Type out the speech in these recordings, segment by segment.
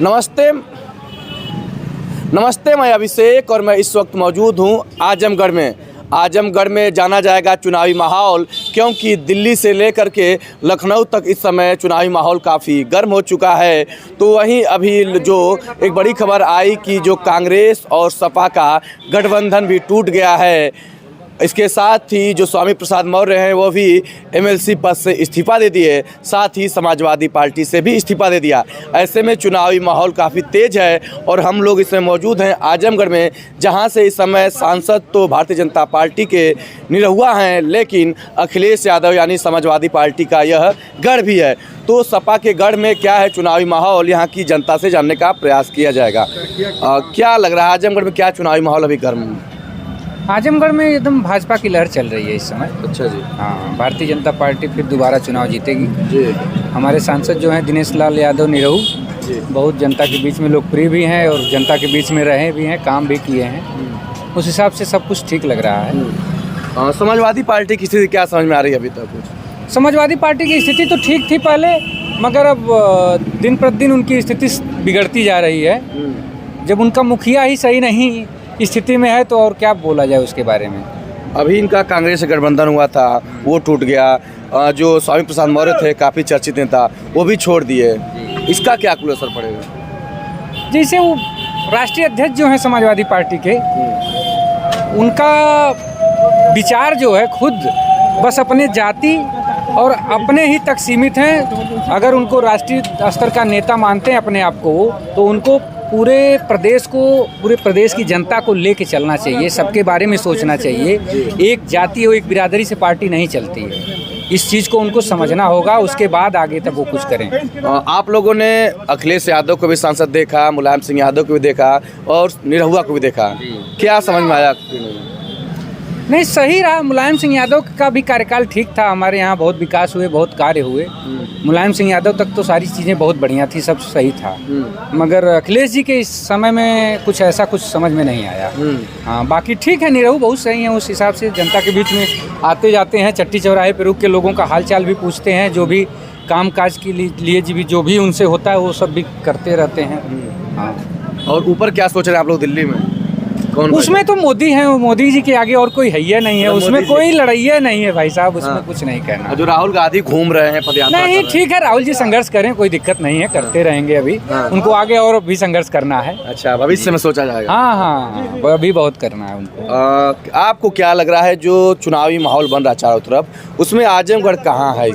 नमस्ते नमस्ते, मैं अभिषेक और मैं इस वक्त मौजूद हूँ आजमगढ़ में जाना जाएगा चुनावी माहौल, क्योंकि दिल्ली से लेकर के लखनऊ तक इस समय चुनावी माहौल काफ़ी गर्म हो चुका है। तो वहीं अभी जो एक बड़ी खबर आई कि जो कांग्रेस और सपा का गठबंधन भी टूट गया है। इसके साथ ही जो स्वामी प्रसाद मौर्य हैं वो भी एमएलसी पद से इस्तीफा दे दिए, साथ ही समाजवादी पार्टी से भी इस्तीफा दे दिया। ऐसे में चुनावी माहौल काफ़ी तेज है और हम लोग इसमें मौजूद हैं आजमगढ़ में, जहां से इस समय सांसद तो भारतीय जनता पार्टी के निरहुआ हैं, लेकिन अखिलेश यादव यानी समाजवादी पार्टी का यह गढ़ भी है। तो सपा के गढ़ में क्या है चुनावी माहौल, यहाँ की जनता से जानने का प्रयास किया जाएगा। क्या लग रहा है आजमगढ़ में क्या चुनावी माहौल अभी गर्म? आजमगढ़ में एकदम भाजपा की लहर चल रही है इस समय। अच्छा जी। हाँ, भारतीय जनता पार्टी फिर दोबारा चुनाव जीतेगी जी। हमारे सांसद जो हैं दिनेश लाल यादव निरहू बहुत जनता के बीच में लोकप्रिय भी हैं और जनता के बीच में रहे भी हैं, काम भी किए हैं। उस हिसाब से सब कुछ ठीक लग रहा है। समाजवादी पार्टी की स्थिति क्या समझ में आ रही है अभी तक? समाजवादी पार्टी की स्थिति तो ठीक थी पहले, मगर अब दिन प्रतिदिन उनकी स्थिति बिगड़ती जा रही है। जब उनका मुखिया ही सही नहीं स्थिति में है तो और क्या बोला जाए उसके बारे में। अभी इनका कांग्रेस से गठबंधन हुआ था, वो टूट गया। जो स्वामी प्रसाद मौर्य थे काफ़ी चर्चित नेता, वो भी छोड़ दिए। इसका क्या कुल असर पड़ेगा? जैसे वो राष्ट्रीय अध्यक्ष जो हैं समाजवादी पार्टी के, उनका विचार जो है खुद बस अपने जाति और अपने ही तक सीमित हैं। अगर उनको राष्ट्रीय स्तर का नेता मानते हैं अपने आप को, तो उनको पूरे प्रदेश की जनता को लेके चलना चाहिए, सबके बारे में सोचना चाहिए। एक जाति और एक बिरादरी से पार्टी नहीं चलती है। इस चीज़ को उनको समझना होगा, उसके बाद आगे तक वो कुछ करें। आप लोगों ने अखिलेश यादव को भी सांसद देखा, मुलायम सिंह यादव को भी देखा और निरहुआ को भी देखा, क्या समझ में आया? नहीं, सही रहा। मुलायम सिंह यादव का भी कार्यकाल ठीक था। हमारे यहाँ बहुत विकास हुए, बहुत कार्य हुए। मुलायम सिंह यादव तक तो सारी चीज़ें बहुत बढ़िया थी, सब सही था। मगर अखिलेश जी के इस समय में कुछ ऐसा कुछ समझ में नहीं आया। हाँ, बाकी ठीक है, निरहू बहुत सही है। उस हिसाब से जनता के बीच में आते जाते हैं, चट्टी चौराहे पर रुक के लोगों का हाल चाल भी पूछते हैं। जो भी काम काज के लिए जो भी उनसे होता है वो सब भी करते रहते हैं। हाँ। और ऊपर क्या सोच रहे हैं आप लोग दिल्ली में? उसमें तो मोदी हैं, मोदी जी के आगे और कोई है नहीं है। उसमें कोई लड़ाइया नहीं है भाई साहब, उसमें कुछ नहीं कहना। जो राहुल गांधी घूम रहे हैं पदयात्रा नहीं, ठीक है, राहुल जी संघर्ष करें, कोई दिक्कत नहीं है, करते रहेंगे। अभी उनको आगे और भी संघर्ष करना है। अच्छा, भविष्य में सोचा जाएगा। हाँ, अभी बहुत करना है उनको। आपको क्या लग रहा है जो चुनावी माहौल बन रहा है चारों तरफ, उसमें आजमगढ़ कहाँ है?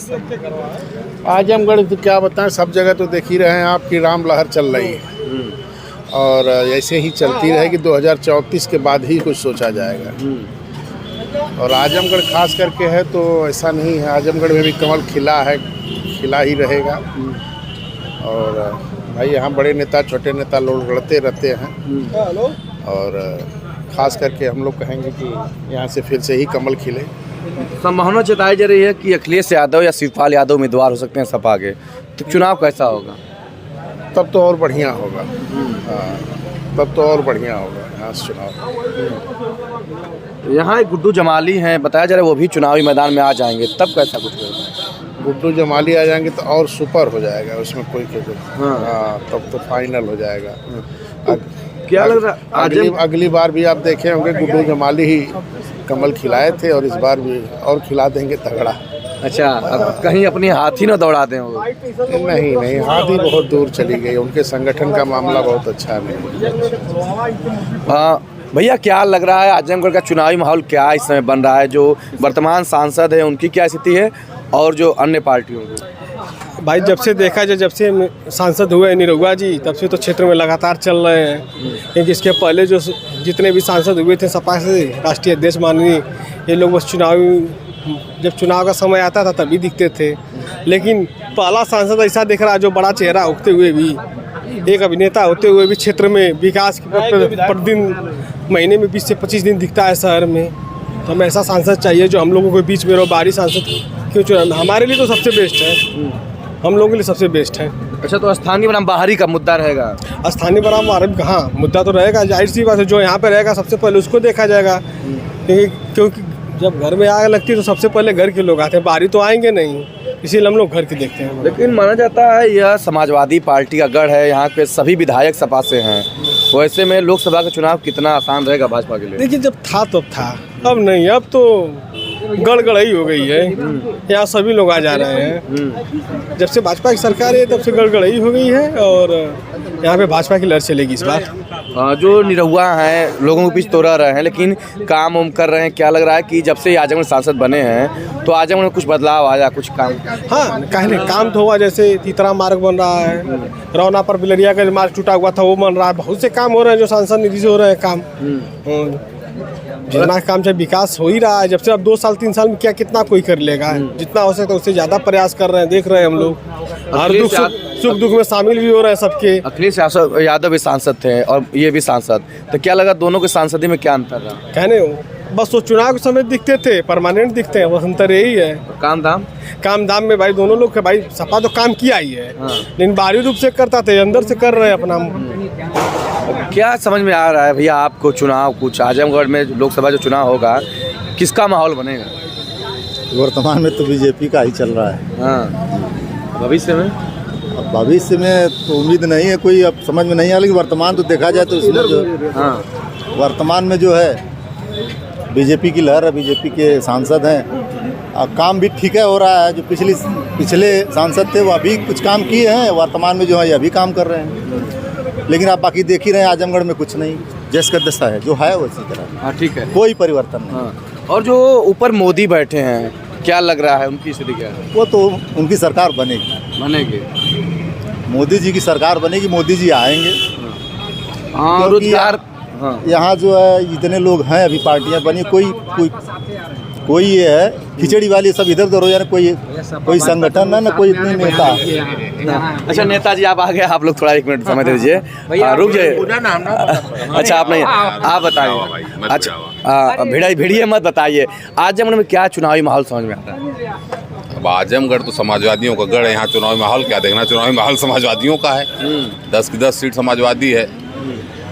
आजमगढ़ तो क्या बताएं, सब जगह तो देख ही रहे हैं आपकी राम लहर चल रही है और ऐसे ही चलती रहेगी। 2034 के बाद ही कुछ सोचा जाएगा। और आजमगढ़ खास करके है तो ऐसा नहीं है, आजमगढ़ में भी कमल खिला है, खिला ही रहेगा। और भाई यहाँ बड़े नेता छोटे नेता लोग लड़ते रहते हैं और ख़ास करके हम लोग कहेंगे कि यहाँ से फिर से ही कमल खिले। संभावना जताई जा रही है कि अखिलेश यादव या शिवपाल यादव उम्मीदवार हो सकते हैं सपा के, तो चुनाव कैसा होगा? तब तो और बढ़िया होगा। तब तो और बढ़िया होगा यहाँ से चुनाव। यहाँ एक गुड्डू जमाली हैं, बताया जा रहा है वो भी चुनावी मैदान में आ जाएंगे, तब कैसा कुछ होगा? गुड्डू जमाली आ जाएंगे तो और सुपर हो जाएगा, उसमें कोई हाँ, तब तो फाइनल हो जाएगा। क्या लग रहा है अगली बार भी आप देखे होंगे गुड्डू जमाली ही कमल खिलाए थे और इस बार भी और खिला देंगे तगड़ा। अच्छा, अब कहीं अपनी हाथी न दौड़ा दें वो? नहीं, हाथी बहुत दूर चली गई, उनके संगठन का मामला बहुत अच्छा नहीं। भैया, क्या लग रहा है आजमगढ़ का चुनावी माहौल क्या इस समय बन रहा है? जो वर्तमान सांसद है उनकी क्या स्थिति है और जो अन्य पार्टियों की? भाई, जब से देखा जाए, जब से सांसद हुए निरहुआ जी, तब से तो क्षेत्र में लगातार चल रहे हैं। क्योंकि इसके पहले जो जितने भी सांसद हुए थे सपा से, राष्ट्रीय अध्यक्ष माननीय, ये लोग बस जब चुनाव का समय आता था तभी दिखते थे। लेकिन पहला सांसद ऐसा दिख रहा है जो बड़ा चेहरा होते हुए भी, एक अभिनेता होते हुए भी क्षेत्र में विकास प्रतिदिन महीने में 20 से 25 दिन दिखता है शहर में। तो हमें ऐसा सांसद चाहिए जो हम लोगों के बीच में रहो। बाहरी सांसद क्यों चुना? हमारे लिए तो सबसे बेस्ट है, हम लोगों के लिए सबसे बेस्ट है। अच्छा, तो स्थानीय बनाम बाहरी का मुद्दा रहेगा? स्थानीय बनाम बाहरी कहाँ मुद्दा तो रहेगा, जाहिर सी बात है। जो यहाँ पे रहेगा सबसे पहले उसको देखा जाएगा, क्योंकि जब घर में आग लगती है तो सबसे पहले घर के लोग आते हैं, बाहरी तो आएंगे नहीं। इसीलिए हम लोग घर के देखते हैं। लेकिन माना जाता है यह समाजवादी पार्टी का गढ़ है, यहाँ पे सभी विधायक सपा से हैं। वैसे में लोकसभा का चुनाव कितना आसान रहेगा भाजपा के लिए? देखिए, जब था तब था, अब नहीं, अब तो गड़गड़ाई हो गई है। यहाँ सभी लोग आ जा रहे हैं। जब से भाजपा की सरकार है तब से गड़गड़ाई हो गई है और यहाँ पे भाजपा की लहर चलेगी इस बार। जो निरहुआ हैं लोगों के बीच तो रह रहे हैं, लेकिन काम उम कर रहे हैं। क्या लग रहा है कि जब से आजमगढ़ सांसद बने हैं तो आजमगढ़ में कुछ बदलाव आया, कुछ काम? हाँ, कहने काम तो हुआ, जैसे तीतरा मार्ग बन रहा है, रौना पर बिलरिया का मार्ग टूटा हुआ था वो बन रहा है। बहुत से काम हो रहे हैं जो सांसद निधि से हो रहे हैं काम। जितना काम चाहे विकास हो ही रहा है। जब से अब 2 साल 3 साल में क्या कितना कोई कर लेगा, जितना हो सकता है उससे ज़्यादा प्रयास कर रहे हैं, देख रहे हैं हम लोग। हर सुख दुख में शामिल भी हो रहे हैं सबके। अखिलेश यादव भी सांसद थे और ये भी सांसद, तो क्या लगा दोनों के सांसदी में क्या अंतर रहा? कहने बस वो चुनाव के समय दिखते थे, परमानेंट दिखते हैं, बस अंतर यही है। काम धाम में भाई दोनों लोग के भाई सपा तो काम किया ही है, लेकिन बाहरी रूप से करता थे, अंदर से कर रहे हैं अपना। क्या समझ में आ रहा है भैया आपको चुनाव, कुछ आजमगढ़ में लोकसभा जो चुनाव होगा किसका माहौल बनेगा? वर्तमान में तो बीजेपी का ही चल रहा है। हाँ, भविष्य में? अब भविष्य में तो उम्मीद नहीं है कोई, अब समझ में नहीं आ, लेकिन वर्तमान तो देखा जाए तो इसमें जो वर्तमान में जो है बीजेपी की लहर है, बीजेपी के सांसद हैं। काम भी ठीक है हो रहा है। जो पिछले सांसद थे वो अभी कुछ काम किए हैं, वर्तमान में जो है अभी काम कर रहे हैं। लेकिन आप बाकी देख ही रहे हैं आजमगढ़ में कुछ नहीं, जैसा दशा है जो है वैसी तरह। हाँ, ठीक है, कोई परिवर्तन नहीं। और जो ऊपर मोदी बैठे हैं, क्या लग रहा है उनकी स्थिति क्या है? वो तो उनकी सरकार बनेगी, मोदी जी की सरकार बनेगी, मोदी जी आएंगे। हाँ, रोजगार। हाँ, यहाँ जो है इतने लोग हैं, अभी पार्टियां बनी, कोई ये है खिचड़ी वाली, सब इधर उधर हो जाए, कोई संगठन है ना, कोई इतने नेता। अच्छा नेताजी आप आ गए, आप लोग थोड़ा 1 मिनट समय दे दीजिए, रुक जाइए। अच्छा आप नहीं, आप बताइए। अच्छा भिड़िए मत बताइए, आजमगढ़ में क्या चुनावी माहौल समझ में आता है? अब आजमगढ़ तो समाजवादियों का गढ़ है, यहाँ चुनावी माहौल क्या देखना, चुनावी माहौल समाजवादियों का है। 10 की 10 सीट समाजवादी है,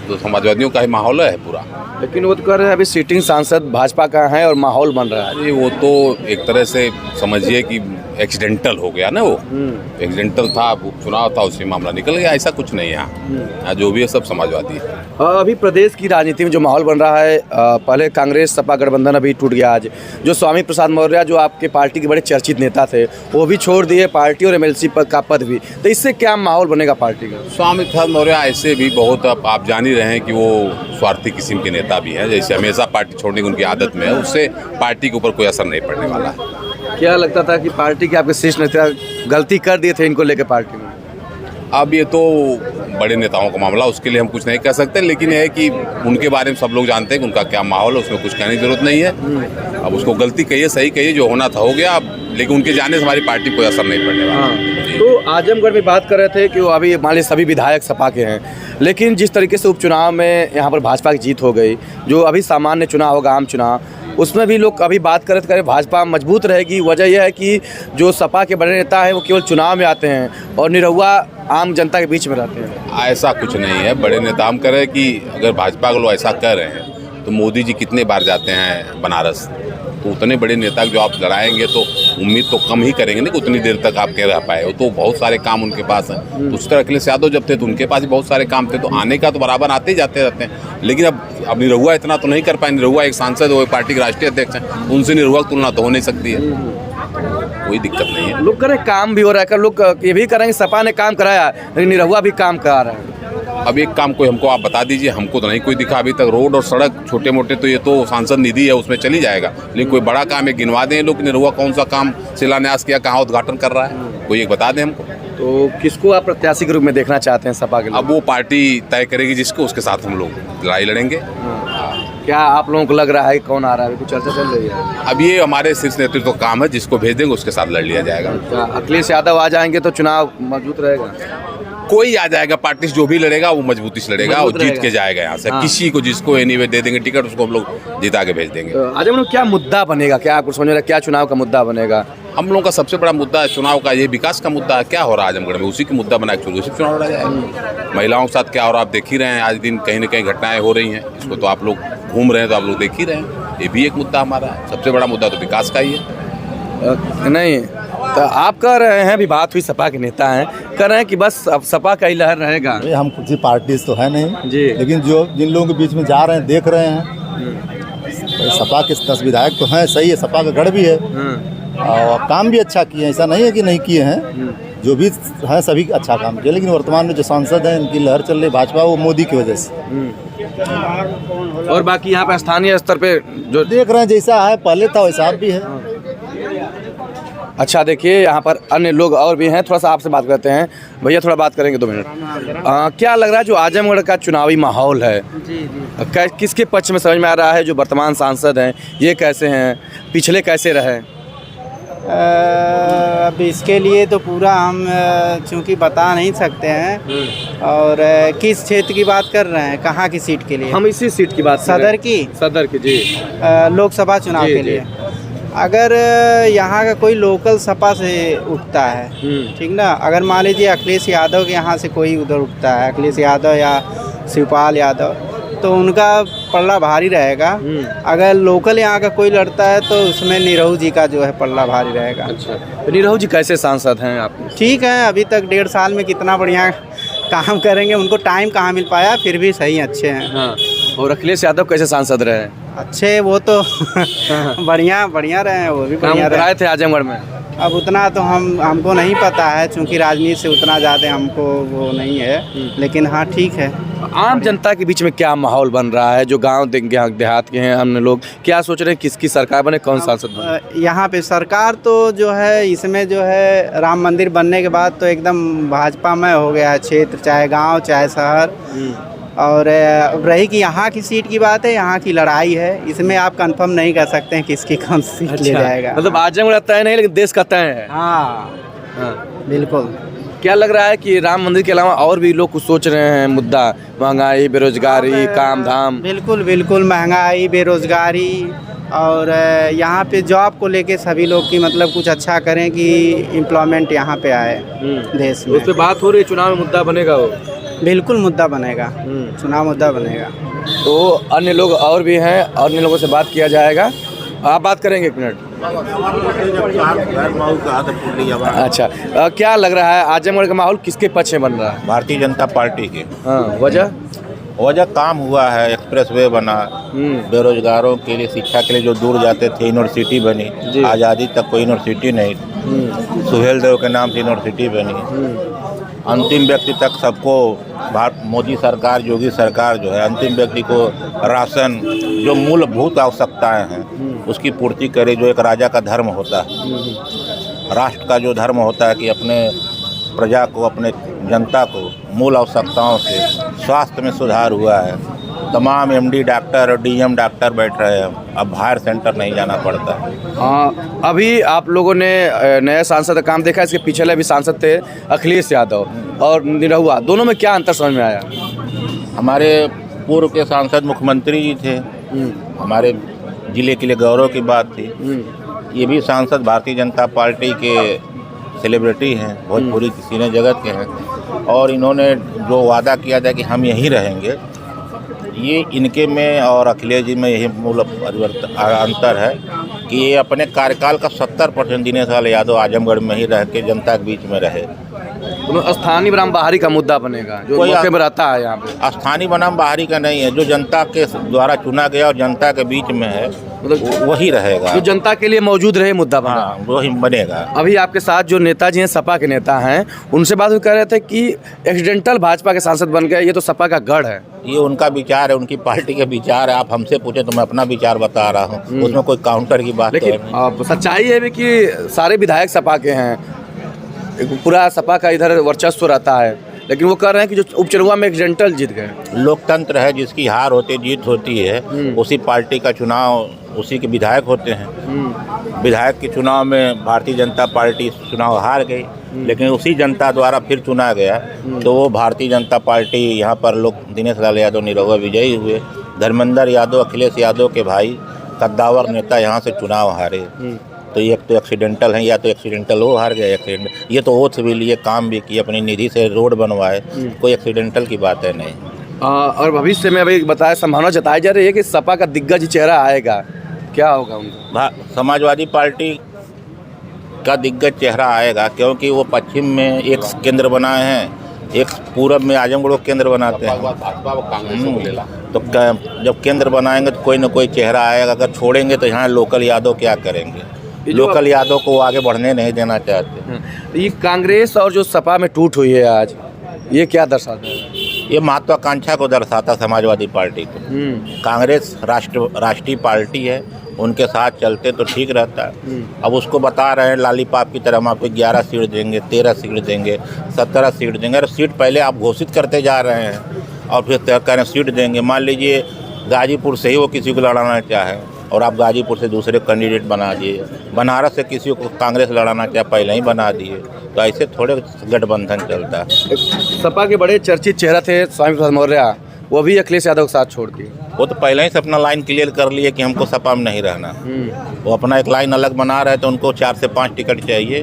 तो समाजवादियों का ही माहौल है पूरा। लेकिन वो तो कह रहे हैं अभी सिटिंग सांसद भाजपा का है और माहौल बन रहा है। वो तो एक तरह से समझिए कि एक्सीडेंटल हो गया ना, वो एक्सीडेंटल था, चुनाव था, उससे मामला निकल गया। ऐसा कुछ नहीं है यहाँ, जो भी है सब समाजवादी है। अभी प्रदेश की राजनीति में जो माहौल बन रहा है, पहले कांग्रेस सपा गठबंधन अभी टूट गया। आज जो स्वामी प्रसाद मौर्य जो आपके पार्टी के बड़े चर्चित नेता थे वो भी छोड़ दिए पार्टी और MLC का पद भी, तो इससे क्या माहौल बनेगा पार्टी का? स्वामी प्रसाद मौर्य ऐसे भी बहुत, आप जान ही रहे हैं कि वो स्वार्थी किस्म के नेता भी हैं, जैसे हमेशा पार्टी छोड़ने की उनकी आदत में है, उससे पार्टी के ऊपर कोई असर नहीं पड़ने वाला है। क्या लगता था कि पार्टी के आपके शीर्ष नेता गलती कर दिए थे इनको लेकर पार्टी में? अब ये तो बड़े नेताओं का मामला, उसके लिए हम कुछ नहीं कह सकते, लेकिन यह है कि उनके बारे में सब लोग जानते हैं कि उनका क्या माहौल है, उसमें कुछ कहने की जरूरत नहीं है। अब उसको गलती कहिए सही कहिए, जो होना था हो गया, अब लेकिन उनके जाने से हमारी पार्टी कोई असर नहीं पड़ने वाला। तो आजमगढ़ में बात कर रहे थे कि वो अभी मान लीजिए सभी विधायक सपा के हैं, लेकिन जिस तरीके से उपचुनाव में यहाँ पर भाजपा की जीत हो गई, जो अभी सामान्य चुनाव होगा, आम चुनाव, उसमें भी लोग अभी बात कर रहे थे भाजपा मजबूत रहेगी। वजह यह है कि जो सपा के बड़े नेता हैं वो केवल चुनाव में आते हैं और निरहुआ आम जनता के बीच में रहते हैं। ऐसा कुछ नहीं है, बड़े नेता हम कह रहे हैं कि अगर भाजपा के लोग ऐसा कर रहे हैं तो मोदी जी कितने बार जाते हैं बनारस, तो उतने बड़े नेता जो आप लड़ाएंगे तो उम्मीद तो कम ही करेंगे ना कि उतनी देर तक आप कह रह पाए। तो बहुत सारे काम उनके पास हैं, तो उस तरह अखिलेश यादव जब थे तो उनके पास भी बहुत सारे काम थे, तो आने का तो बराबर आते ही जाते रहते हैं। लेकिन अब निरहुआ इतना तो नहीं कर पाए, निरहुआ एक सांसद वो पार्टी के राष्ट्रीय अध्यक्ष हैं, उनसे निरहुआ की तुलना तो हो नहीं सकती है, कोई दिक्कत नहीं है। लोग करें काम भी हो रहा है, लोग ये भी करेंगे सपा ने काम कराया, लेकिन निरहुआ भी काम करा रहा है। अब एक काम कोई हमको आप बता दीजिए, हमको तो नहीं कोई दिखा अभी तक। रोड और सड़क छोटे मोटे तो ये तो सांसद निधि है, उसमें चली जाएगा, लेकिन कोई बड़ा काम है गिनवा दें लोग, निरहुआ कौन सा काम शिलान्यास किया, कहाँ उद्घाटन कर रहा है, कोई एक बता दें हमको। तो किसको आप प्रत्याशी के रूप में देखना चाहते हैं सपा के लिए? अब वो पार्टी तय करेगी जिसको, उसके साथ हम लोग लड़ाई लड़ेंगे। क्या आप लोगों को लग रहा है कौन आ रहा है, कुछ चर्चा चल रही है? अब ये हमारे शीर्ष नेतृत्व का काम है, जिसको भेज देंगे उसके साथ लड़ लिया जाएगा। अखिलेश यादव आ जाएंगे तो चुनाव मजबूत रहेगा? कोई आ जाएगा, पार्टी जो भी लड़ेगा वो मजबूती से लड़ेगा और जीत के जाएगा यहाँ से। किसी को जिसको एनीवे दे देंगे टिकट, उसको हम लोग जिता के भेज देंगे। आजमगढ़ में क्या मुद्दा बनेगा, क्या आपको समझ रहा है, क्या चुनाव का मुद्दा बनेगा? हम लोगों का सबसे बड़ा मुद्दा है चुनाव का, ये विकास का मुद्दा है। क्या हो रहा है आजमगढ़ में, उसी की मुद्दा बना के उसी चुनाव लड़ा जाएगा। महिलाओं के साथ क्या हो रहा है आप देख ही रहे हैं, आज दिन कहीं न कहीं घटनाएं हो रही हैं, इसको तो आप लोग घूम रहे हैं तो आप लोग देख ही रहे हैं। ये भी एक मुद्दा हमारा है, सबसे बड़ा मुद्दा तो विकास का ही है। नहीं, तो आप कह रहे हैं, अभी बात हुई सपा के नेता हैं, कह रहे हैं कि बस अब सपा का ही लहर रहेगा। अरे हम कुछ पार्टी तो है नहीं जी। लेकिन जो जिन लोगों के बीच में जा रहे हैं देख रहे हैं, तो सपा के 10 विधायक तो हैं, सही है, सपा का गढ़ भी है और काम भी अच्छा किए हैं, ऐसा नहीं है कि नहीं किए हैं, जो भी हैं सभी अच्छा काम किया। लेकिन वर्तमान में जो सांसद हैं इनकी लहर चल रही भाजपा, वो मोदी की वजह से। और बाकी यहाँ पे स्थानीय स्तर पे जो देख रहे हैं जैसा है पहले था वैसा अब भी है। अच्छा, देखिए यहाँ पर अन्य लोग और भी हैं, थोड़ा सा आपसे बात करते हैं। भैया थोड़ा बात करेंगे 2 मिनट। क्या लग रहा है जो आजमगढ़ का चुनावी माहौल है, किसके पक्ष में समझ में आ रहा है? जो वर्तमान सांसद हैं ये कैसे हैं, पिछले कैसे रहे? अब इसके लिए तो पूरा हम चूंकि बता नहीं सकते हैं। और किस क्षेत्र की बात कर रहे हैं, कहाँ की सीट के लिए? हम इसी सीट की बात कर रहे हैं। सदर की जी, लोकसभा चुनाव के लिए अगर यहाँ का कोई लोकल सपा से उठता है, ठीक ना, अगर मान लीजिए अखिलेश यादव के यहाँ से कोई उधर उठता है, अखिलेश यादव या शिवपाल यादव, तो उनका पल्ला भारी रहेगा। अगर लोकल यहाँ का कोई लड़ता है तो उसमें निरहू जी का जो है पल्ला भारी रहेगा। अच्छा, तो निरहू जी कैसे सांसद हैं आप? ठीक है, अभी तक 1.5 साल में कितना बढ़िया काम करेंगे, उनको टाइम कहाँ मिल पाया, फिर भी सही अच्छे हैं। हाँ। और अखिलेश यादव कैसे सांसद रहे? अच्छे, वो तो बढ़िया रहे हैं, वो भी बढ़िया कराए थे आजमगढ़ में। अब उतना तो हमको नहीं पता है, चूँकि राजनीति से उतना ज़्यादा हमको वो नहीं है, लेकिन हाँ ठीक है। आम जनता के बीच में क्या माहौल बन रहा है? जो गांव देहात के हैं हमने लोग, क्या सोच रहे हैं किसकी सरकार बने, कौन सांसद बने? यहाँ पे सरकार तो जो है, इसमें जो है राम मंदिर बनने के बाद तो एकदम भाजपा में हो गया है क्षेत्र, चाहे गांव चाहे शहर। और रही कि यहाँ की सीट की बात है, यहाँ की लड़ाई है, इसमें आप कंफर्म नहीं कर सकते हैं किसकी कौन सी सीट ले जाएगा। मतलब आजमगढ़ तय नहीं लेकिन देश का तय है। हाँ बिल्कुल। क्या लग रहा है कि राम मंदिर के अलावा और भी लोग कुछ सोच रहे हैं मुद्दा, महंगाई, बेरोजगारी, काम धाम? बिल्कुल महंगाई, बेरोजगारी और यहाँ पे जॉब को लेके सभी लोग की मतलब कुछ अच्छा करें कि एम्प्लॉयमेंट यहाँ पे आए देश में। उस पर बात हो रही है, चुनाव में मुद्दा बनेगा वो? बिल्कुल मुद्दा बनेगा, चुनाव मुद्दा बनेगा। तो अन्य लोग और भी हैं, अन्य लोगों से बात किया जाएगा। आप बात करेंगे 1 मिनट? अच्छा, क्या लग रहा है आजमगढ़ का माहौल किसके पक्ष में बन रहा है? भारतीय जनता पार्टी के। हाँ, वजह काम हुआ है, एक्सप्रेसवे बना, बेरोजगारों के लिए, शिक्षा के लिए जो दूर जाते थे यूनिवर्सिटी बनी, आज़ादी तक कोई यूनिवर्सिटी नहीं, सुहेल देव के नाम से यूनिवर्सिटी बनी। अंतिम व्यक्ति तक सबको मोदी सरकार, योगी सरकार जो है अंतिम व्यक्ति को राशन, जो मूलभूत आवश्यकताएं हैं उसकी पूर्ति करे, जो एक राजा का धर्म होता है। राष्ट्र का जो धर्म होता है कि अपने प्रजा को, अपने जनता को मूल आवश्यकताओं से, स्वास्थ्य में सुधार हुआ है, तमाम MD डॉक्टर और DM डॉक्टर बैठ रहे हैं, अब बाहर सेंटर नहीं जाना पड़ता है। अभी आप लोगों ने नया सांसद का काम देखा, इसके पिछले भी सांसद थे अखिलेश यादव और निरहुआ, दोनों में क्या अंतर समझ में आया? हमारे पूर्व के सांसद मुख्यमंत्री जी थे, हमारे जिले के लिए गौरव की बात थी। ये भी सांसद भारतीय जनता पार्टी के सेलिब्रिटी हैं, भोजपुरी की सिने जगत के हैं, और इन्होंने जो वादा किया था कि हम यहीं रहेंगे, ये इनके में और अखिलेश जी में यही मूल अंतर है कि ये अपने कार्यकाल का 70% दिनेश लाल यादव आजमगढ़ में ही रह के जनता के बीच में रहे। स्थानीय बनाम बाहरी का मुद्दा बनेगा जो मौके पर रहता है यहाँ पे? स्थानीय बनाम बाहरी का नहीं है, जो जनता के द्वारा चुना गया और जनता के बीच में है, मतलब वही रहेगा, जो जनता के लिए मौजूद रहे मुद्दा बना। हाँ, वही बनेगा। अभी आपके साथ जो नेताजी हैं, सपा के नेता हैं, उनसे बात कर रहे थे कि एक्सीडेंटल भाजपा के सांसद बन गए, ये तो सपा का गढ़ है। ये उनका विचार है, उनकी पार्टी के विचार है। आप हमसे पूछे तो मैं अपना विचार बता रहा हूँ, उसमें कोई काउंटर की बात लेकिन नहीं। सच्चाई है भी कि सारे विधायक सपा के हैं, पूरा सपा का इधर वर्चस्व रहता है, लेकिन वो कह रहे हैं कि जो उपचुनाव में एक्सीडेंटल जीत गए। लोकतंत्र है, जिसकी हार होती जीत होती है, उसी पार्टी का चुनाव उसी के विधायक होते हैं। विधायक के चुनाव में भारतीय जनता पार्टी चुनाव हार गई, लेकिन उसी जनता द्वारा फिर चुना गया, तो वो भारतीय जनता पार्टी यहाँ पर लोग दिनेश लाल यादव निरहुआ विजयी हुए। धर्मेंद्र यादव अखिलेश यादव के भाई कद्दावर नेता यहाँ से चुनाव हारे। तो एक तो एक्सीडेंटल है, या तो एक्सीडेंटल वो हार गया, एक्सीडेंट ये तो ओथ भी लिए, काम भी किए, अपनी निधि से रोड बनवाए, कोई एक्सीडेंटल की बात है नहीं। और भविष्य में अभी बताया, संभावना जताई जा रही है कि सपा का दिग्गज चेहरा आएगा, क्या होगा उनका? समाजवादी पार्टी का दिग्गज चेहरा आएगा, क्योंकि वो पश्चिम में एक केंद्र बनाए हैं, एक पूरब में आजमगढ़ को केंद्र बनाते हैं। तो जब केंद्र बनाएंगे तो कोई ना कोई चेहरा आएगा। अगर छोड़ेंगे तो यहाँ लोकल यादव क्या करेंगे? लोकल यादव को आगे बढ़ने नहीं देना चाहते। ये कांग्रेस और जो सपा में टूट हुई है आज, ये क्या दर्शाता है? ये महत्वाकांक्षा को दर्शाता समाजवादी पार्टी को। कांग्रेस राष्ट्रीय पार्टी है, उनके साथ चलते तो ठीक रहता है। अब उसको बता रहे हैं लालीपाप की तरह हम आपको 11 सीट देंगे, 13 सीट देंगे, 17 सीट देंगे। अरे सीट पहले आप घोषित करते जा रहे हैं और फिर तय करें सीट देंगे। मान लीजिए गाजीपुर से ही वो किसी को लड़ाना चाहे और आप गाजीपुर से दूसरे कैंडिडेट बना दिए, बनारस से किसी को कांग्रेस लड़ाना चाहे पहले ही बना दिए, तो ऐसे थोड़े गठबंधन चलता है। सपा के बड़े चर्चित चेहरा थे स्वामी प्रसाद मौर्य, वो भी अखिलेश यादव के साथ छोड़ दिए। वो तो पहले ही से अपना लाइन क्लियर कर लिए कि हमको सपा में नहीं रहना। वो अपना एक लाइन अलग बना रहे तो उनको 4 से 5 टिकट चाहिए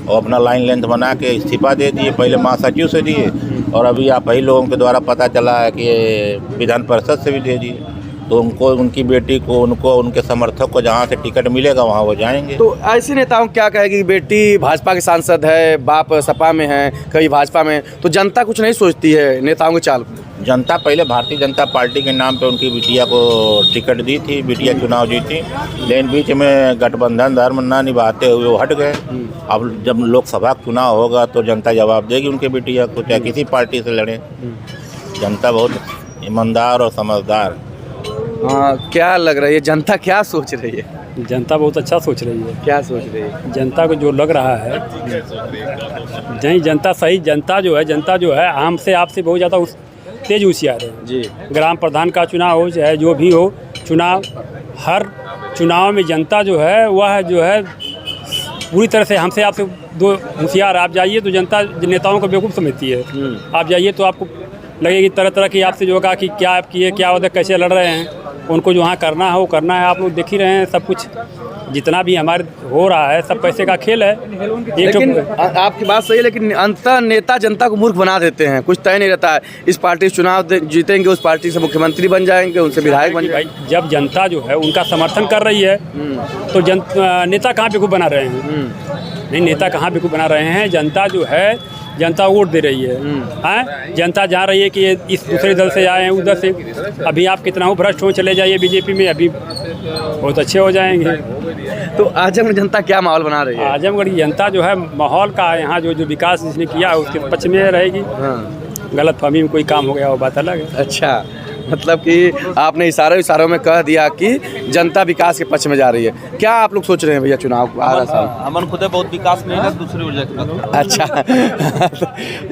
और अपना लाइन लेंथ बना के इस्तीफा दे दिए, पहले महासचिव से दिए और अभी आप ही लोगों के द्वारा पता चला है कि विधान परिषद से भी दे दिए। तो उनको, उनकी बेटी को, उनको, उनके समर्थक को जहाँ से टिकट मिलेगा वहाँ वो जाएंगे। तो ऐसे नेताओं क्या कहेगी? बेटी भाजपा के सांसद है, बाप सपा में है, कभी भाजपा में, तो जनता कुछ नहीं सोचती है नेताओं के चाल को? जनता पहले भारतीय जनता पार्टी के नाम पे उनकी बिटिया को टिकट दी थी, बिटिया चुनाव जीती, लेकिन बीच में गठबंधन धर्म न निभाते हुए वो हट गए। अब जब लोकसभा का चुनाव होगा तो जनता जवाब देगी उनके बिटिया को, चाहे किसी पार्टी से लड़े। जनता बहुत ईमानदार और समझदार। हाँ, क्या लग रही है जनता क्या सोच रही है? जनता बहुत अच्छा सोच रही है। क्या सोच रही है? जनता को जो लग रहा है, नहीं जनता सही, जनता जो है आम से आपसे बहुत ज़्यादा तेज होशियार है जी। ग्राम प्रधान का चुनाव हो चाहे जो भी हो चुनाव, हर चुनाव में जनता जो है वह जो है पूरी तरह से हमसे आपसे दो होशियार। आप जाइए तो जनता नेताओं को बेवकूफ़ समझती है। आप जाइए तो आपको लगेगी तरह तरह की आपसे जो कहा कि क्या आप किए, क्या होता, कैसे लड़ रहे हैं, उनको जो वहाँ करना है वो करना है। आप लोग देख ही रहे हैं सब कुछ जितना भी हमारे हो रहा है सब पैसे का खेल है। लेकिन आपकी बात सही है, लेकिन अंततः नेता जनता को मूर्ख बना देते हैं, कुछ तय नहीं रहता है। इस पार्टी से चुनाव जीतेंगे, उस पार्टी से मुख्यमंत्री बन जाएंगे, उनसे विधायक बन जाएंगे। जब जनता जो है उनका समर्थन कर रही है तो नेता कहाँ बेवकूफ़ बना रहे हैं? नहीं, नेता कहाँ बेवकूफ़ बना रहे हैं? जनता जो है जनता वोट दे रही है। हाँ, जनता जा रही है कि ये इस दूसरे दल से आए हैं, उधर से। अभी आप कितना हो भ्रष्ट हो, चले जाइए बीजेपी में, अभी बहुत अच्छे हो जाएंगे। तो आजमगढ़ जनता क्या माहौल बना रही है? आजमगढ़ की जनता जो है माहौल का यहाँ जो विकास जिसने किया है उसके पक्ष में रहेगी। गलत फहमी में कोई काम हो गया वो बात अलग है। अच्छा, मतलब कि आपने इशारों में कह दिया कि जनता विकास के पक्ष में जा रही है। क्या आप लोग सोच रहे हैं भैया चुनाव आ रहा साल? अमन खुद बहुत विकास में है, दूसरी ऊर्जा। अच्छा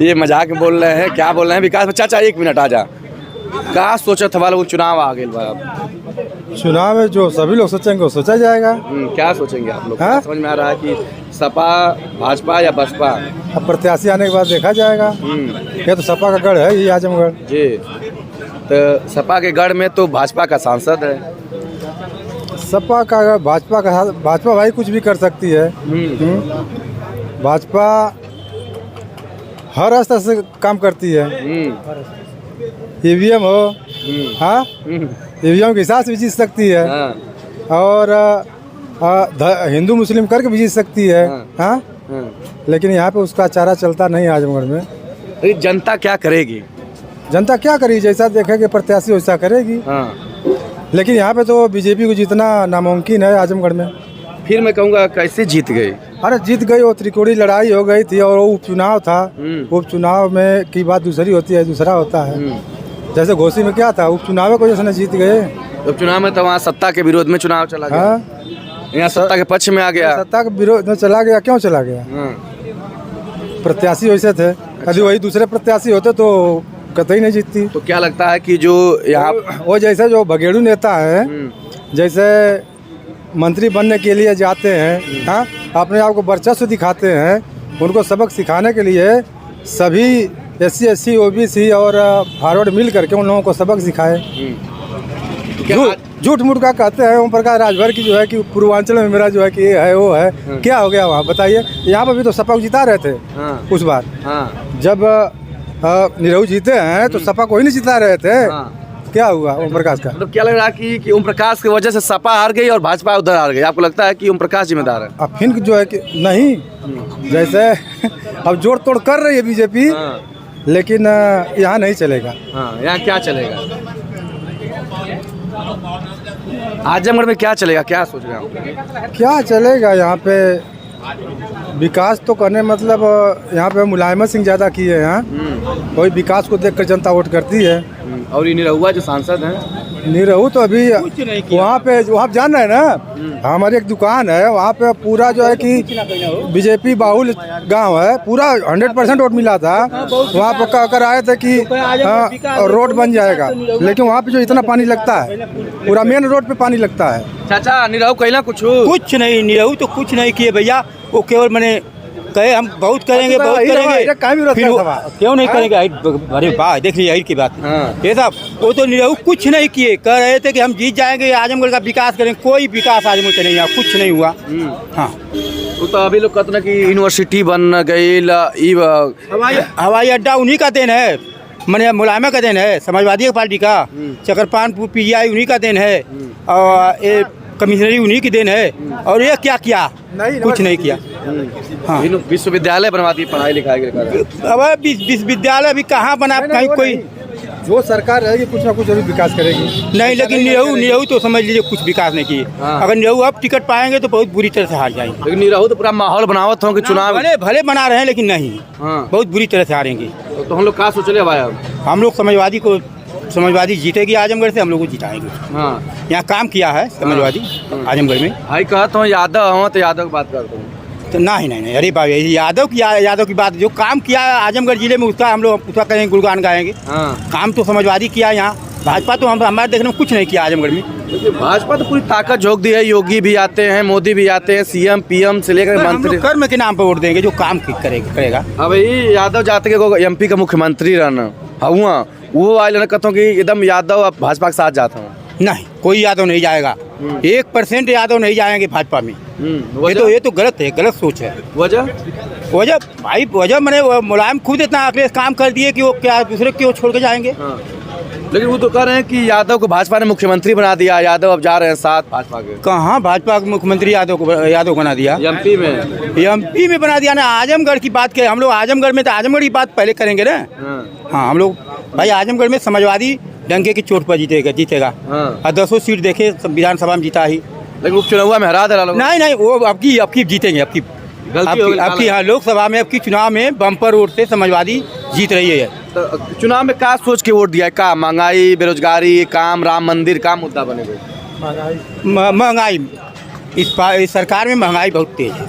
ये मजाक में बोल रहे हैं, क्या बोल रहे हैं विकास में? चाचा 1 मिनट आ जा। का सोचत हवा लोग चुनाव आ गए? चुनाव में जो सभी लोग सोचेंगे वो सोचा जाएगा। क्या सोचेंगे आप लोग? हाँ? समझ में आ रहा है कि सपा, भाजपा या बसपा? अब प्रत्याशी आने के बाद देखा जाएगा। ये तो सपा का गढ़ है ये आजमगढ़ जी। तो सपा के गढ़ में तो भाजपा का सांसद है। सपा का भाजपा भाई कुछ भी कर सकती है। भाजपा हर स्तर से काम करती है। ईवीएम हो, हाँ, ईवीएम के हिसाब से भी जीत सकती है। और हिंदू मुस्लिम करके भी जीत सकती है। हाँ, लेकिन यहाँ पे उसका चारा चलता नहीं आजमगढ़ में। जनता क्या करेगी? जनता क्या करेगी? जैसा देखेगी प्रत्याशी वैसा करेगी। लेकिन यहाँ पे तो बीजेपी को जीतना नामुमकिन है आजमगढ़ में। फिर मैं कहूँगा कैसे जीत गई? अरे जीत गई, वो त्रिकोणी लड़ाई हो गई थी और वो उपचुनाव था। उपचुनाव में की बात दूसरी होती है, दूसरा होता है। जैसे घोसी में क्या था, उपचुनाव को जैसे जीत गए। उपचुनाव में तो वहाँ सत्ता के विरोध में चुनाव चला गया। यहाँ सत्ता के पक्ष में आ गया। सत्ता के विरोध में चला गया। क्यों चला गया? प्रत्याशी वैसे थे। यदि वही दूसरे प्रत्याशी होते तो कतई नहीं जीतती। तो क्या लगता है कि जो यहाँ वो जैसे जो भगेड़ू नेता है, जैसे मंत्री बनने के लिए जाते हैं, हाँ, अपने आप को वर्चस्व दिखाते हैं, उनको सबक सिखाने के लिए सभी SC OBC और फॉरवर्ड मिल करके उन लोगों को सबक सिखाए। झूठ मूठ का कहते हैं ओम प्रकाश राजभर की जो है कि पूर्वांचल में मेरा जो है कि ये है वो है। क्या हो गया वहाँ बताइए? यहाँ पर भी तो सपा को जिता रहे थे उस बार। जब निरहू जीते हैं तो सपा को ही नहीं जिता रहे थे। क्या हुआ ओम प्रकाश का? मतलब क्या लग रहा है कि ओम प्रकाश की वजह से सपा हार गई और भाजपा उधर हार गई? आपको लगता है कि ओम प्रकाश जिम्मेदार है? अब फिर जो है कि नहीं, जैसे अब जोड़ तोड़ कर रही है बीजेपी, लेकिन यहाँ नहीं चलेगा। हाँ, यहाँ क्या चलेगा? आजमगढ़ में क्या चलेगा, क्या सोच रहे हैं? क्या चलेगा यहाँ पे? विकास तो करने मतलब यहाँ पे मुलायम सिंह ज़्यादा किए हैं यहाँ, वही विकास को देखकर जनता वोट करती है। और ये निरहुआ जो सांसद हैं, निरहू तो अभी वहाँ पे जान रहे हैं ना, हमारी एक दुकान है वहाँ पे पूरा जो है कि बीजेपी बाहुल गांव है, पूरा 100% वोट मिला था। वहाँ पे कहकर आए थे कि रोड बन जाएगा, लेकिन वहाँ पे जो इतना पानी लगता है, पूरा मेन रोड पे पानी लगता है। चाचा निरहू कहना कुछ नहीं, निरहू तो कुछ नहीं किए भैया, वो केवल मैंने कहे हम बहुत करेंगे, बहुत करेंगे, फिर क्यों नहीं करेंगे? अरे वाह, देख लीजिए की बात। ये साहब वो तो निरहू कुछ नहीं किए, कह रहे थे कि हम जीत जाएंगे, आजमगढ़ का विकास करेंगे। कोई विकास आजमगढ़ से नहीं हुआ, कुछ नहीं हुआ। हाँ, तो अभी लोग कहते हैं कि यूनिवर्सिटी बन गई, हवाई अड्डा उन्हीं का देन है, मैंने मुलायमा का देन है, समाजवादी पार्टी का, चकरपान PGI उन्हीं का देन है, और ये कमिश्नरी उन्हीं की देन है। और ये क्या किया? कुछ नहीं किया। हाँ, विश्वविद्यालय बनवा दी, पढ़ाई लिखाई के। अब विश्वविद्यालय अभी कहाँ बना? कहीं कोई जो सरकार रहेगी कुछ ना कुछ अभी विकास करेगी। नहीं, लेकिन निरहू तो समझ लीजिए कुछ विकास नहीं किए। अगर निरहू अब टिकट पाएंगे तो बहुत बुरी तरह से हार जाएंगे। लेकिन निरहू तो पूरा माहौल बनावत हो कि चुनाव भले बना रहे हैं, लेकिन नहीं, बहुत बुरी तरह से हारेंगे। तो हम लोग क्या सोच रहे हैं भाई? हम लोग समाजवादी जीतेगी आजमगढ़ से, हम लोग को जिताएंगे। हाँ, यहाँ काम किया है समाजवादी आजमगढ़ में। भाई कहता हूँ यादव हूँ तो यादव की बात करता हूँ। तो नहीं, अरे बाबा यादव की बात, जो काम किया है आजमगढ़ जिले में उसका हम लोग उसका करेंगे, गुणगान गाएंगे। काम तो समाजवादी किया है यहाँ। भाजपा तो हमारे देखने में कुछ नहीं किया आजमगढ़ में। भाजपा तो पूरी ताकत झोंक दी है, योगी भी आते हैं, मोदी भी आते हैं, CM PM से लेकर मंत्री। कर्म के नाम पर वोट देंगे, जो काम करेगा। अब भाई यादव जाते के MP का मुख्यमंत्री रहना हुआ, वो वाले ने कहता हूँ कि एकदम यादव भाजपा के साथ जाता हूँ। नहीं, कोई यादव नहीं जाएगा, 1% यादव नहीं जाएंगे भाजपा में। ये तो गलत है, गलत सोच है। वजह मैंने मुलायम खुद इतना अखिलेश काम कर दिए कि वो क्या दूसरे क्यों छोड़ के जाएंगे? लेकिन वो तो कह रहे हैं कि यादव को भाजपा ने मुख्यमंत्री बना दिया, यादव अब जा रहे हैं साथ भाजपा के। कहाँ भाजपा के मुख्यमंत्री यादव बना दिया? MP में बना दिया ना। आजमगढ़ की बात करें हम लोग, आजमगढ़ में तो आजमगढ़ की बात पहले करेंगे ना। हाँ, हम लोग भाई आजमगढ़ में समाजवादी डंके की चोट पर जीतेगा। और 10 सीट देखे विधानसभा में जीता ही, लेकिन उपचुनाव में हरा दे लोग। नहीं, वो अब की जीतेंगे। आपकी हाँ, लोकसभा में अब की चुनाव में बम्पर वोट से समाजवादी जीत रही है। तो चुनाव में क्या सोच के वोट दिया है? का महंगाई, बेरोजगारी, काम, राम मंदिर का मुद्दा बनेगा? महंगाई इस सरकार में महंगाई बहुत तेज है।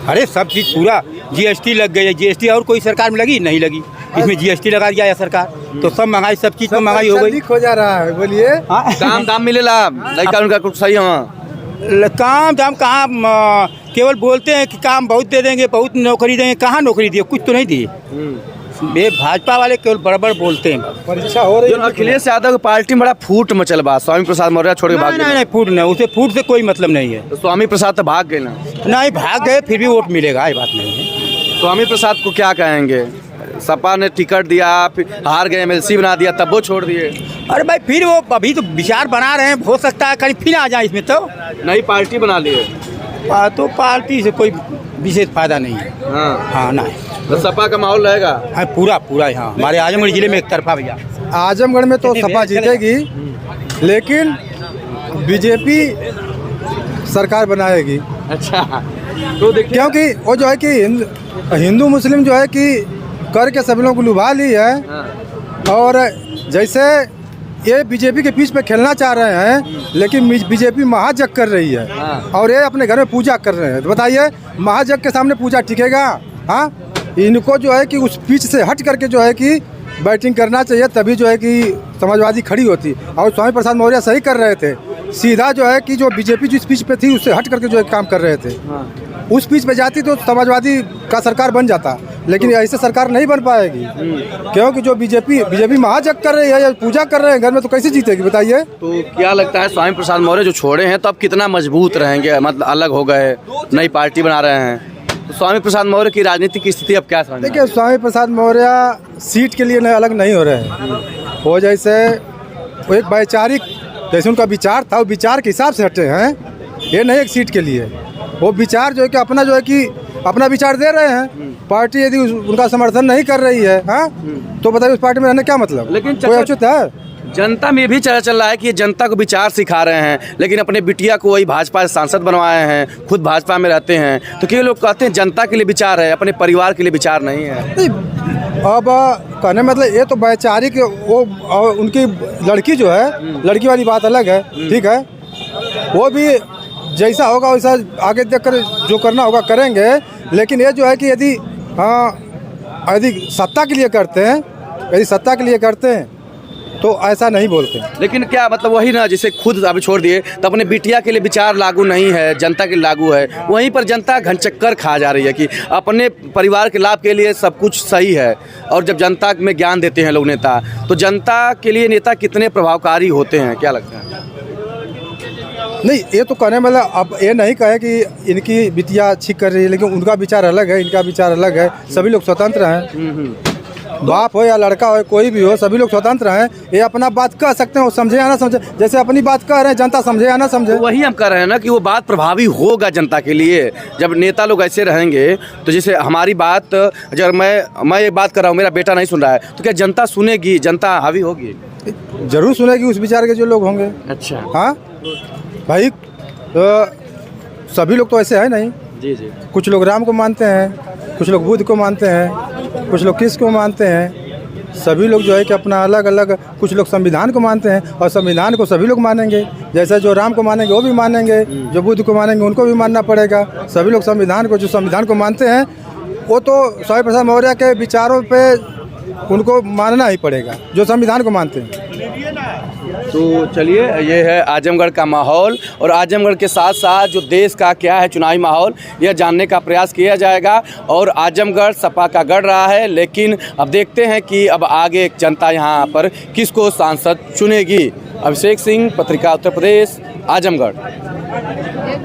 अरे सब चीज पूरा GST लग गई है। GST और कोई सरकार में लगी नहीं लगी, इसमें GST लगा दिया है सरकार, तो सब महंगाई, सब चीज में महंगाई हो गई। हो जा रहा है, बोलिए। काम दाम मिलेला, लड़का उनका कुछ सही है? काम दाम कहाँ, केवल बोलते हैं कि काम बहुत दे देंगे, बहुत नौकरी देंगे। कहाँ नौकरी दिए? कुछ तो नहीं दिए। ये भाजपा वाले केवल बराबर बोलते हैं। परीक्षा हो रही है। अखिलेश यादव की पार्टी में बड़ा फूट मचल बा, स्वामी प्रसाद मौर्य छोड़ के भाग गए। नहीं, फूट नहीं, उसे फूट से कोई मतलब नहीं है। तो स्वामी प्रसाद तो भाग गए ना? नहीं, भाग गए फिर भी वोट मिलेगा, ये बात नहीं है। स्वामी प्रसाद को क्या कहेंगे? सपा ने टिकट दिया, फिर हार गए, MLC बना दिया, तब वो छोड़ दिए। अरे भाई फिर वो अभी तो विचार बना रहे हैं, हो सकता है कहीं फिर आ जाए इसमें। तो नई पार्टी बना लिए तो पार्टी से कोई विशेष फायदा नहीं है। हाँ, नहीं, तो सपा का माहौल रहेगा। हाँ, पूरा यहाँ हमारे आजमगढ़ जिले में एक तरफा भैया। आजमगढ़ में तो सपा जीतेगी, लेकिन बीजेपी सरकार बनाएगी। अच्छा, तो क्योंकि वो जो है कि हिंदू मुस्लिम जो है कि करके सभी लोगों को लुभा ली है। और जैसे ये बीजेपी के पीछ पे खेलना चाह रहे हैं, लेकिन बीजेपी महाजग कर रही है और ये अपने घर में पूजा कर रहे हैं। तो बताइए, महाजग के सामने पूजा टिकेगा? हाँ, इनको जो है कि उस पीछ से हट करके जो है कि बैटिंग करना चाहिए, तभी जो है कि समाजवादी खड़ी होती। और स्वामी प्रसाद मौर्य सही कर रहे थे, सीधा जो है कि जो बीजेपी जिस पीछ पे थी उससे हट करके जो है काम कर रहे थे। उस पीछ पे जाती तो समाजवादी का सरकार बन जाता, लेकिन ऐसे सरकार नहीं बन पाएगी, क्योंकि जो बीजेपी महाजग कर रही है या पूजा कर रहे हैं घर में, तो कैसे जीतेगी बताइए? तो क्या लगता है स्वामी प्रसाद मौर्य जो छोड़े हैं तो अब कितना मजबूत रहेंगे? मतलब अलग हो गए, नई पार्टी बना रहे हैं। तो स्वामी प्रसाद मौर्य की राजनीति की स्थिति अब क्या समझ में देखिए, स्वामी प्रसाद मौर्य सीट के लिए अलग नहीं हो रहे हैं। वो जैसे वो एक वैचारिक जैसे उनका विचार था, वो विचार के हिसाब से हटे हैं। ये नहीं एक सीट के लिए, वो विचार जो है कि अपना विचार दे रहे हैं। पार्टी यदि उनका समर्थन नहीं कर रही है, हाँ, तो बताइए उस पार्टी में रहने क्या मतलब? लेकिन कोई औचित्य है? जनता में भी चर्चा चल रहा है कि ये जनता को विचार सिखा रहे हैं, लेकिन अपने बिटिया को वही भाजपा से सांसद बनवाए हैं, खुद भाजपा में रहते हैं। तो कई लोग कहते हैं जनता के लिए विचार है, अपने परिवार के लिए विचार नहीं है। अब कहने मतलब ये तो वैचारिक वो उनकी लड़की जो है, लड़की वाली बात अलग है, ठीक है। वो भी जैसा होगा वैसा आगे देखकर जो करना होगा करेंगे। लेकिन ये जो है कि यदि सत्ता के लिए करते हैं, तो ऐसा नहीं बोलते। लेकिन क्या मतलब वही ना, जिसे खुद अभी छोड़ दिए तो अपने बिटिया के लिए विचार लागू नहीं है, जनता के लिए लागू है। वहीं पर जनता घनचक्कर खा जा रही है कि अपने परिवार के लाभ के लिए सब कुछ सही है, और जब जनता में ज्ञान देते हैं लोग नेता, तो जनता के लिए नेता कितने प्रभावकारी होते हैं, क्या लगता है? नहीं, ये तो कहने मतलब अब ये नहीं कहे कि इनकी बिटिया अच्छी कर रही है, लेकिन उनका विचार अलग है, इनका विचार अलग है। सभी लोग स्वतंत्र हैं, बाप हो या लड़का हो, कोई भी हो, सभी लोग स्वतंत्र हैं। ये अपना बात कह सकते हैं, वो समझे या ना समझे। जैसे अपनी बात कह रहे हैं, जनता समझे या ना समझे। तो वही हम कह रहे हैं ना कि वो बात प्रभावी होगा जनता के लिए। जब नेता लोग ऐसे रहेंगे, तो जैसे हमारी बात, अगर मैं ये बात कर रहा हूँ, मेरा बेटा नहीं सुन रहा है, तो क्या जनता सुनेगी, जनता हावी होगी? जरूर सुनेगी उस विचार के जो लोग होंगे। अच्छा, हाँ भाई, तो सभी लोग तो ऐसे है नहीं। जी जी। कुछ लोग राम को मानते हैं, कुछ लोग बुद्ध को मानते हैं, कुछ लोग कृष्ण को मानते हैं। सभी लोग जो है कि अपना अलग अलग, कुछ लोग संविधान को मानते हैं, और संविधान को सभी लोग मानेंगे। जैसे जो राम को मानेंगे वो भी मानेंगे, जो बुद्ध को मानेंगे उनको भी मानना पड़ेगा। सभी लोग जो संविधान को मानते हैं, वो तो स्वामी प्रसाद मौर्य के विचारों पे उनको मानना ही पड़ेगा, जो संविधान को मानते हैं। तो चलिए, ये है आजमगढ़ का माहौल, और आजमगढ़ के साथ साथ जो देश का क्या है चुनावी माहौल, यह जानने का प्रयास किया जाएगा। और आजमगढ़ सपा का गढ़ रहा है, लेकिन अब देखते हैं कि अब आगे जनता यहाँ पर किसको सांसद चुनेगी। अभिषेक सिंह, पत्रिका उत्तर प्रदेश, आजमगढ़।